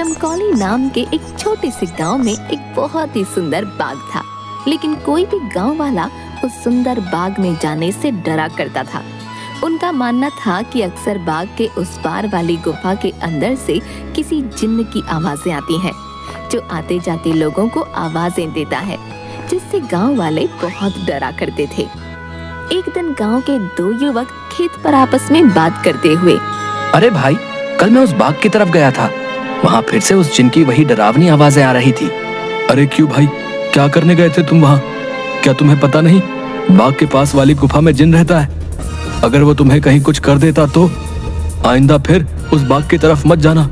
चमकौली नाम के एक छोटे से गांव में एक बहुत ही सुंदर बाग था, लेकिन कोई भी गांव वाला उस सुंदर बाग में जाने से डरा करता था। उनका मानना था कि अक्सर बाग के उस पार वाली गुफा के अंदर से किसी जिन्न की आवाजें आती हैं, जो आते जाते लोगों को आवाजें देता है, जिससे गांव वाले बहुत डरा करते थे। एक दिन गांव के दो युवक खेत पर आपस में बात करते हुए, अरे भाई, कल मैं उस बाग की तरफ गया था, वहाँ फिर से उस जिन की वही डरावनी आवाजें आ रही थी। अरे क्यों भाई, क्या करने गए थे तुम वहाँ? क्या तुम्हें पता नहीं बाग के पास वाली गुफा में जिन रहता है? अगर वो तुम्हें कहीं कुछ कर देता तो आइंदा फिर उस बाग की तरफ मत जाना।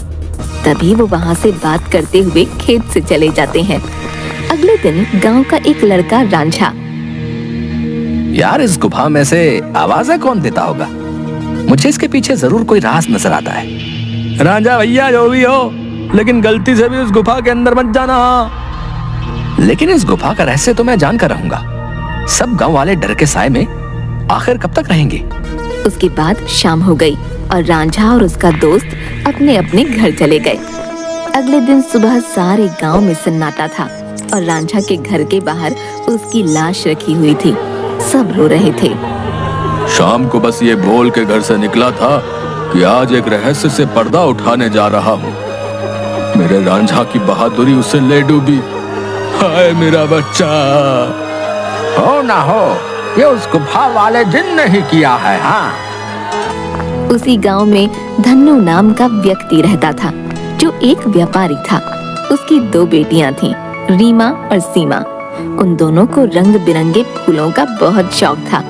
तभी वो वहाँ से बात करते हुए खेत से चले जाते हैं। अगले दिन गांव का एक लड़का रांझा, यार, इस गुफा में से आवाजें कौन देता होगा? मुझे इसके पीछे जरूर कोई राज नजर आता है। रांझा भैया, जो भी हो, लेकिन गलती से भी उस गुफा के अंदर मत जाना। लेकिन इस गुफा का रहस्य तो मैं जान कर रहूंगा। सब गांव वाले डर के साए में आखिर कब तक रहेंगे? उसके बाद शाम हो गई और रांझा और उसका दोस्त अपने अपने घर चले गए। अगले दिन सुबह सारे गांव में सन्नाटा था और रांझा के घर के बाहर उसकी लाश रखी हुई थी। सब रो रहे थे। शाम को बस ये बोल के घर से निकला था कि आज एक रहस्य से पर्दा उठाने जा रहा हूँ। मेरे रांझा की बहादुरी उसे ले डूबी। हाय मेरा बच्चा। हो ना हो, ये उस गुफा वाले जिन ने ही किया है। हाँ, उसी गांव में धन्नू नाम का व्यक्ति रहता था, जो एक व्यापारी था। उसकी दो बेटियां थीं, रीमा और सीमा। उन दोनों को रंग बिरंगे फूलों का बहुत शौक था।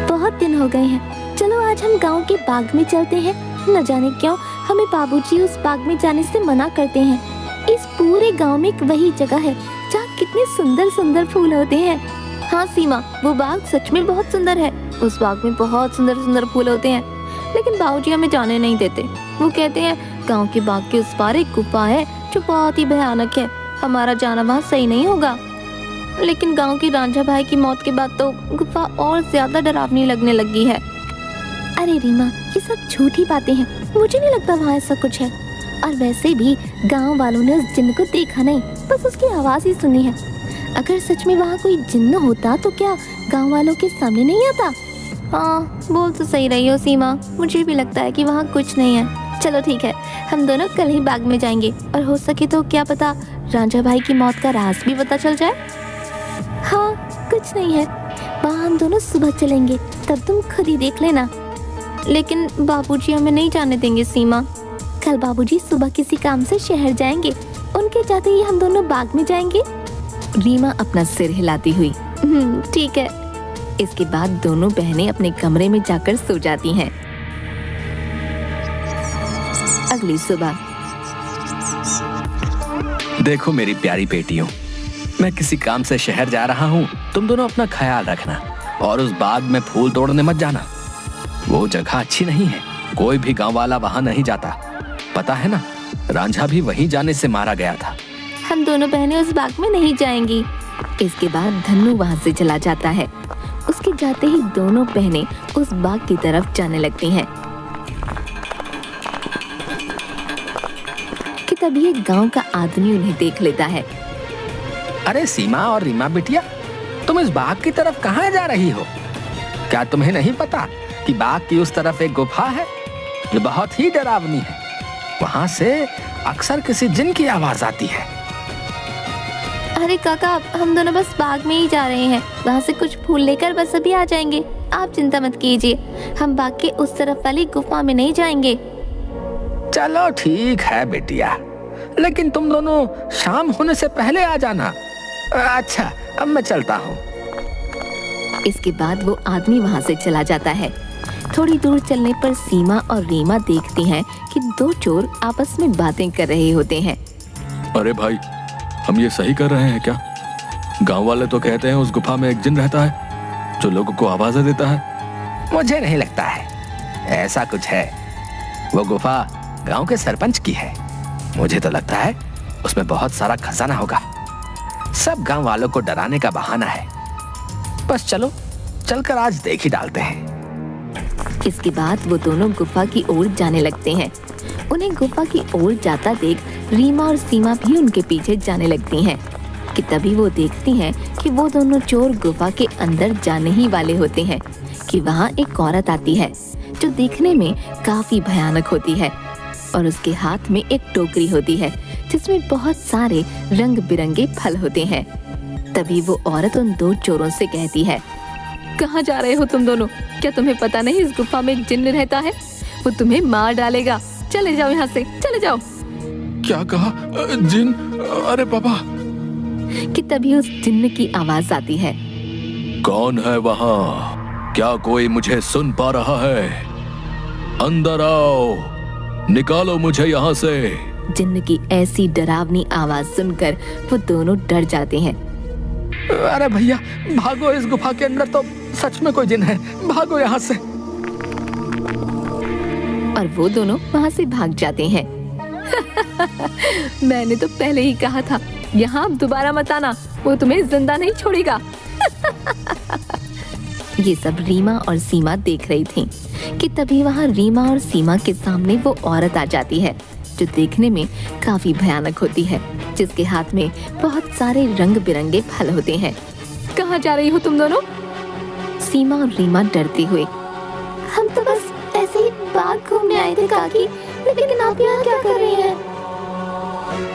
बहुत दिन हो गए हैं, चलो आज हम गांव के बाग में चलते हैं। न जाने क्यों हमें बाबूजी उस बाग में जाने से मना करते हैं। इस पूरे गांव में एक वही जगह है जहाँ कितने सुंदर सुंदर फूल होते हैं। हाँ सीमा, वो बाग सच में बहुत सुंदर है। उस बाग में बहुत सुंदर सुंदर फूल होते हैं, लेकिन बाबूजी हमें जाने नहीं देते। वो कहते हैं गांव के बाग के उस पार एक गुफा है जो बहुत ही भयानक है, हमारा जाना वहाँ सही नहीं होगा। लेकिन गांव की रांझा भाई की मौत के बाद तो गुफा और ज्यादा डरावनी लगने लगी है। अरे रीमा, ये सब झूठी बातें हैं, मुझे नहीं लगता वहाँ ऐसा कुछ है। और वैसे भी गांव वालों ने उस जिन्न को देखा नहीं, बस उसकी आवाज ही सुनी है। अगर सच में वहाँ कोई जिन्न होता तो क्या गांव वालों के सामने नहीं आता? हाँ, बोल तो सही रही हो सीमा, मुझे भी लगता है कि वहाँ कुछ नहीं है। चलो ठीक है, हम दोनों कल ही बाग में जाएंगे और हो सके तो क्या पता रांझा भाई की मौत का राज भी पता चल जाए। हाँ, कुछ नहीं है, वहाँ हम दोनों सुबह चलेंगे, तब तुम खुद ही देख लेना। लेकिन बाबूजी हमें नहीं जाने देंगे सीमा। कल बाबूजी सुबह किसी काम से शहर जाएंगे, उनके जाते ही हम दोनों बाग में जाएंगे। रीमा अपना सिर हिलाती हुई, ठीक है। इसके बाद दोनों बहनें अपने कमरे में जाकर सो जाती हैं। अगली सुबह, देखो मेरी प्यारी बेटियों, मैं किसी काम से शहर जा रहा हूँ। तुम दोनों अपना ख्याल रखना और उस बाग में फूल तोड़ने मत जाना। वो जगह अच्छी नहीं है, कोई भी गांव वाला वहां नहीं जाता। पता है ना, रांझा भी वहीं जाने से मारा गया था। हम दोनों बहनें उस बाग में नहीं जाएंगी। इसके बाद धन्नू वहां से चला जाता है। उसके जाते ही दोनों बहनें उस बाग की तरफ जाने लगती हैं कि तभी एक गांव का आदमी उन्हें देख लेता है। अरे सीमा और रीमा बिटिया, तुम इस बाग की तरफ कहाँ जा रही हो? क्या तुम्हें नहीं पता कि बाग की उस तरफ एक गुफा है जो बहुत ही डरावनी है? वहां से अक्सर किसी जिन की आवाज आती है। अरे काका, हम दोनों बस बाग में ही जा रहे हैं, वहाँ से कुछ फूल लेकर बस अभी आ जाएंगे। आप चिंता मत कीजिए, हम बाग के उस तरफ वाली गुफा में नहीं जाएंगे। चलो ठीक है बेटिया, लेकिन तुम दोनों शाम होने से पहले आ जाना। अच्छा, अब मैं चलता हूँ। इसके बाद वो आदमी वहाँ से चला जाता है। थोड़ी दूर चलने पर सीमा और रीमा देखती हैं कि दो चोर आपस में बातें कर रहे होते हैं। अरे भाई, हम ये सही कर रहे हैं क्या? गांव वाले तो कहते हैं उस गुफा में एक जिन रहता है जो लोगों को आवाजें देता है। मुझे नहीं लगता है ऐसा कुछ है। वो गुफा गांव के सरपंच की है। मुझे तो लगता है उसमें बहुत सारा खजाना होगा। सब गांव वालों को डराने का बहाना है। बस चलो, चलकर आज देख ही डालते हैं। इसके बाद वो दोनों गुफा की ओर जाने लगते हैं। उन्हें गुफा की ओर जाता देख रीमा और सीमा भी उनके पीछे जाने लगती हैं कि तभी वो देखती हैं कि वो दोनों चोर गुफा के अंदर जाने ही वाले होते हैं कि वहाँ एक औरत आती है जो देखने में काफी भयानक होती है और उसके हाथ में एक टोकरी होती है जिसमें बहुत सारे रंग बिरंगे फल होते हैं। तभी वो औरत उन दो चोरों से कहती है, कहाँ जा रहे हो तुम दोनों? क्या तुम्हें पता नहीं इस गुफा में एक जिन्न रहता है? वो तुम्हें मार डालेगा। चले जाओ यहाँ से, चले जाओ। क्या कहा? जिन? अरे बाबा! कि तभी उस जिन्न की आवाज आती है, कौन है वहाँ? क्या कोई मुझे सुन पा रहा है? अंदर आओ, निकालो मुझे यहाँ से। जिन्न की ऐसी डरावनी आवाज सुनकर वो दोनों डर जाते हैं। अरे भैया भागो, इस गुफा के अंदर तो सच में कोई जिन है, भागो यहाँ से। और वो दोनों वहाँ से भाग जाते हैं। मैंने तो पहले ही कहा था, यहाँ दोबारा मत आना, वो तुम्हें जिंदा नहीं छोड़ेगा। ये सब रीमा और सीमा देख रही थीं कि तभी वहाँ रीमा और सीमा के सामने वो औरत आ जाती है जो देखने में काफी भयानक होती है, जिसके हाथ में बहुत सारे रंग बिरंगे फल होते हैं। कहाँ जा रही हो तुम दोनों? सीमा और रीमा डरते हुए, हम तो बस ऐसे ही बाग घूमने आए थे काकी, लेकिन आप यहाँ क्या कर रही हैं?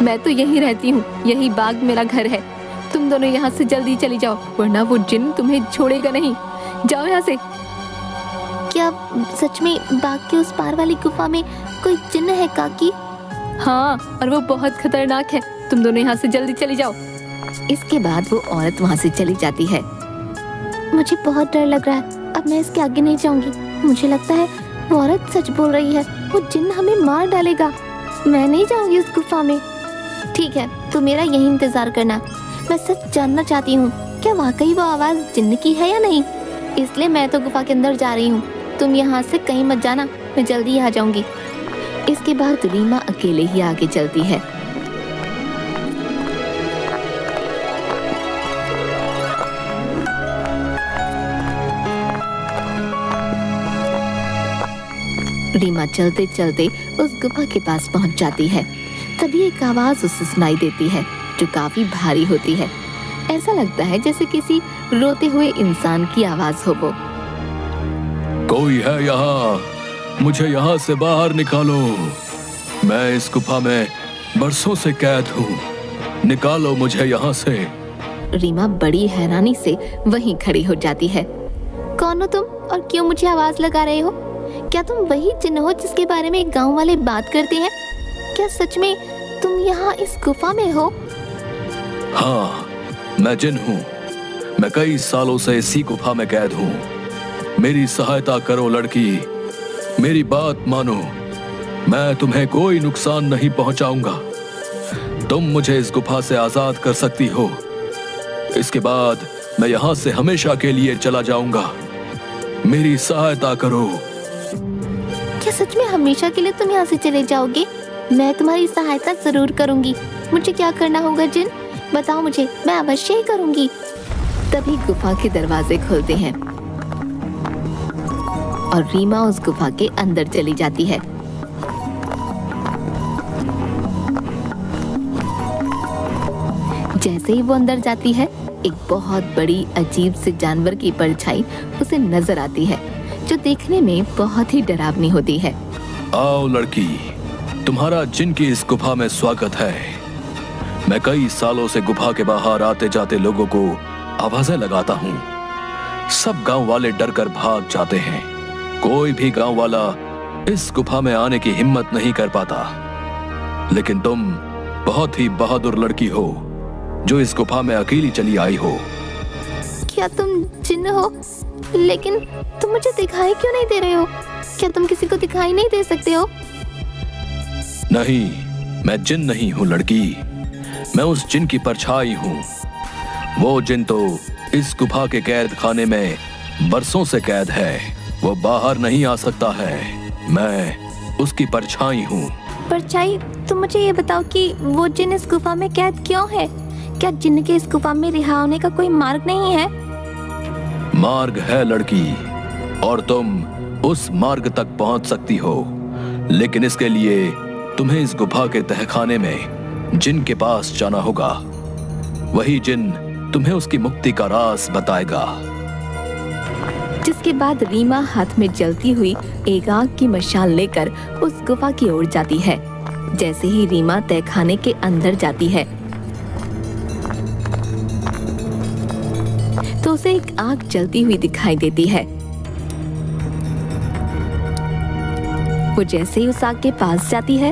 मैं तो यहीं रहती हूँ, यही बाग मेरा घर है। तुम दोनों यहाँ से जल्दी चली जाओ, वरना वो जिन तुम्हें छोड़ेगा नहीं। जाओ यहाँ से। क्या सच में बाग के उस पार वाली गुफा में कोई जिन्न है काकी? हाँ, और वो बहुत खतरनाक है। तुम दोनों यहाँ से जल्दी चली जाओ। इसके बाद वो औरत वहाँ से चली जाती है। मुझे बहुत डर लग रहा है, अब मैं इसके आगे नहीं जाऊंगी। मुझे लगता है वो औरत सच बोल रही है, वो जिन्न हमें मार डालेगा। मैं नहीं जाऊंगी उस गुफा में। ठीक है, तो मेरा यही इंतजार करना। मैं सच जानना चाहती हूँ, क्या वाकई वो आवाज जिन्न की है या नहीं? इसलिए मैं तो गुफा के अंदर जा रही हूँ। तुम यहाँ से कहीं मत जाना, मैं जल्दी आ जाऊंगी। इसके बाद रीमा अकेले ही आगे चलती है। रीमा चलते चलते उस गुफा के पास पहुंच जाती है। तभी एक आवाज उसे सुनाई देती है जो काफी भारी होती है। ऐसा लगता है जैसे किसी रोते हुए इंसान की आवाज हो वो। कोई है यहाँ? मुझे यहाँ से बाहर निकालो। मैं इस गुफा में बरसों से कैद हूँ, निकालो मुझे यहाँ से। रीमा बड़ी हैरानी से वहीं खड़ी हो जाती है। कौन हो तुम और क्यों मुझे आवाज लगा रहे हो? क्या तुम वही जिन्न हो जिसके बारे में गांव वाले बात करते हैं? क्या सच में तुम यहाँ इस गुफा में हो? हाँ, मैं जिन हूँ। मैं कई सालों से इसी गुफा में कैद हूँ। मेरी सहायता करो लड़की, मेरी बात मानो। मैं तुम्हें कोई नुकसान नहीं पहुंचाऊंगा। तुम मुझे इस गुफा से आजाद कर सकती हो। इसके बाद मैं यहाँ से हमेशा के लिए चला जाऊंगा। मेरी सहायता करो। क्या सच में हमेशा के लिए तुम यहाँ से चले जाओगे? मैं तुम्हारी सहायता जरूर करूंगी। मुझे क्या करना होगा जिन? बताओ मुझे, मैं अवश्य ही करूंगी। तभी गुफा के दरवाजे खुलते हैं और रीमा उस गुफा के अंदर चली जाती है। जैसे ही वो अंदर जाती है, एक बहुत बड़ी अजीब से जानवर की परछाई उसे नजर आती है जो देखने में बहुत ही डरावनी होती है। आओ लड़की, तुम्हारा जिन की इस गुफा में स्वागत है। मैं कई सालों से गुफा के बाहर आते जाते लोगों को आवाजें लगाता हूँ। सब गांव वाले डर कर भाग जाते हैं। कोई भी गांव वाला इस गुफा में आने की हिम्मत नहीं कर पाता। लेकिन तुम बहुत ही बहादुर लड़की हो जो इस गुफा में अकेली चली आई हो। क्या तुम जिन्न हो? लेकिन तुम मुझे दिखाई क्यों नहीं दे रहे हो? क्या तुम किसी को दिखाई नहीं दे सकते हो? नहीं, मैं जिन नहीं हूँ लड़की। मैं उस जिन की परछाई हूँ। वो जिन तो इस गुफा के कैद खाने में बरसों से कैद है। वो बाहर नहीं आ सकता है। मैं उसकी परछाई हूँ। परछाई? तुम मुझे ये बताओ कि वो जिन इस गुफा में कैद क्यों है? क्या जिन्न के इस गुफा में रिहा होने का कोई मार्ग नहीं है? मार्ग है लड़की, और तुम उस मार्ग तक पहुंच सकती हो, लेकिन इसके लिए तुम्हें इस गुफा के तहखाने में जिन के पास जाना होगा। वही जिन तुम्हें उसकी मुक्ति का राज बताएगा। जिसके बाद रीमा हाथ में जलती हुई एक आग की मशाल लेकर उस गुफा की ओर जाती है। जैसे ही रीमा तहखाने के अंदर जाती है तो उसे एक आग जलती हुई दिखाई देती है। वो जैसे ही उस आग के पास जाती है,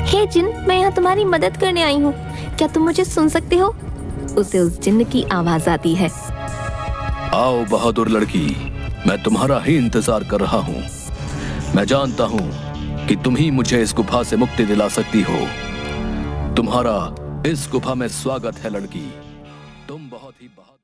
हे जिन, मैं यहाँ तुम्हारी मदद करने आई हूँ, क्या तुम मुझे सुन सकते हो? उसे उस जिन्न की आवाज आती है। आओ बहादुर लड़की, मैं तुम्हारा ही इंतजार कर रहा हूँ। मैं जानता हूँ कि तुम ही मुझे इस गुफा से मुक्ति दिला सकती हो। तुम्हारा इस गुफा में स्वागत है लड़की। तुम बहुत ही